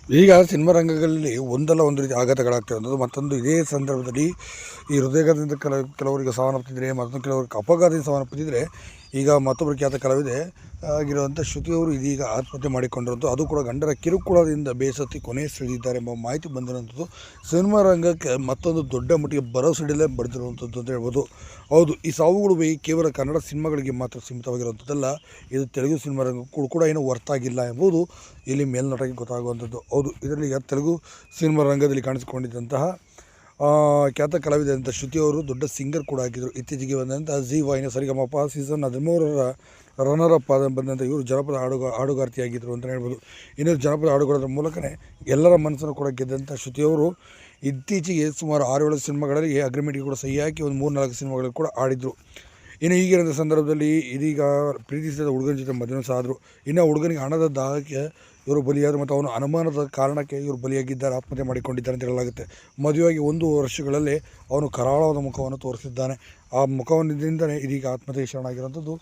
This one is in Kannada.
ಈಗ ಸಿನಿಮಾ ರಂಗಗಳಲ್ಲಿ ಒಂದಲ್ಲ ಒಂದು ರೀತಿ ಆಘಾತಗಳಾಗ್ತಿರೋದು. ಮತ್ತೊಂದು ಇದೇ ಸಂದರ್ಭದಲ್ಲಿ ಈ ಹೃದಯಾಘಾತದಿಂದ ಕೆಲವರಿಗೆ ಸಾವನ್ನಪ್ಪಿದ್ರೆ, ಮತ್ತೊಂದು ಕೆಲವರಿಗೆ ಅಪಘಾತದಿಂದ ಸಾವನ್ನಪ್ಪಿದ್ರೆ. ಈಗ ಮತ್ತೊಬ್ಬರು ಖ್ಯಾತ ಕಲಾವಿದೆ ಆಗಿರುವಂಥ ಶ್ರುತಿಯವರು ಇದೀಗ ಆತ್ಮಹತ್ಯೆ ಮಾಡಿಕೊಂಡಿರೋದು. ಅದು ಕೂಡ ಗಂಡರ ಕಿರುಕುಳದಿಂದ ಬೇಸತ್ತಿ ಕೊನೆ ಸೆಳೆದಿದ್ದಾರೆ ಎಂಬ ಮಾಹಿತಿ ಬಂದಿರುವಂಥದ್ದು. ಸಿನಿಮಾ ರಂಗಕ್ಕೆ ಮತ್ತೊಂದು ದೊಡ್ಡ ಮಟ್ಟಿಗೆ ಭರವಸೆಡಲೇ ಬರೆದಿರುವಂಥದ್ದು ಅಂತ ಹೇಳ್ಬೋದು. ಹೌದು, ಈ ಸಾವುಗಳು ಕೇವಲ ಕನ್ನಡ ಸಿನಿಮಾಗಳಿಗೆ ಮಾತ್ರ ಸೀಮಿತವಾಗಿರುವಂಥದ್ದಲ್ಲ, ಇದು ತೆಲುಗು ಸಿನಿಮಾ ರಂಗಕ್ಕೂ ಕೂಡ ಏನೂ ಹೊರತಾಗಿಲ್ಲ ಎಂಬುದು ಇಲ್ಲಿ ಮೇಲ್ನೋಟಕ್ಕೆ ಗೊತ್ತಾಗುವಂಥದ್ದು. ಹೌದು, ಇದರಲ್ಲಿ ಈಗ ತೆಲುಗು ಸಿನಿಮಾ ರಂಗದಲ್ಲಿ ಕಾಣಿಸಿಕೊಂಡಿದ್ದಂತಹ ಖ್ಯಾತ ಕಲಾವಿದೆ ಅಂತ ಶ್ರುತಿಯವರು ದೊಡ್ಡ ಸಿಂಗರ್ ಕೂಡ ಆಗಿದ್ದರು. ಇತ್ತೀಚೆಗೆ ಬಂದಂಥ ಜೀ ವಾಹಿನಿಯ ಸರಿಗಮಪ ಸೀಸನ್ 13ರ ರನ್ನರ್ ಅಪ್ ಬಂದಂಥ ಇವರು ಜನಪದ ಹಾಡುಗಾರ್ತಿಯಾಗಿದ್ದರು ಅಂತಲೇ ಹೇಳ್ಬೋದು. ಇನ್ನು ಜನಪದ ಹಾಡುಗಳದ್ರ ಮೂಲಕನೇ ಎಲ್ಲರ ಮನಸ್ಸನ್ನು ಕೂಡ ಗೆದ್ದಂಥ ಶ್ರುತಿಯವರು ಇತ್ತೀಚೆಗೆ ಸುಮಾರು 6-7 ಸಿನಿಮಾಗಳಲ್ಲಿ ಅಗ್ರಿಮೆಂಟ್ಗೆ ಕೂಡ ಸಹಿ ಹಾಕಿ ಒಂದು 3-4 ಸಿನಿಮಾಗಳಲ್ಲಿ ಕೂಡ ಆಡಿದರು. ಇನ್ನು ಈಗಿರೋ ಸಂದರ್ಭದಲ್ಲಿ ಇದೀಗ ಪ್ರೀತಿಸಿದ ಹುಡುಗನ ಜೊತೆ ಮದುವೆ ಸಹ ಆದರು. ಇನ್ನು ಹುಡುಗನಿಗೆ ಹಣದ ದಾಹಕ್ಕೆ ಇವರು ಬಲಿಯಾದರು ಮತ್ತು ಅವನು ಅನುಮಾನದ ಕಾರಣಕ್ಕೆ ಇವರು ಬಲಿಯಾಗಿದ್ದಾರೆ, ಆತ್ಮಹತ್ಯೆ ಮಾಡಿಕೊಂಡಿದ್ದಾರೆ ಅಂತ ಹೇಳಲಾಗುತ್ತೆ. ಮದುವೆಯಾಗಿ 1 ವರ್ಷಗಳಲ್ಲಿ ಅವನು ಕರಾಳವಾದ ಮುಖವನ್ನು ತೋರಿಸಿದ್ದಾನೆ. ಆ ಮುಖವನ್ನಿಂದಲೇ ಇದೀಗ ಆತ್ಮಹತ್ಯೆಗೆ ಶರಣಾಗಿರುವಂಥದ್ದು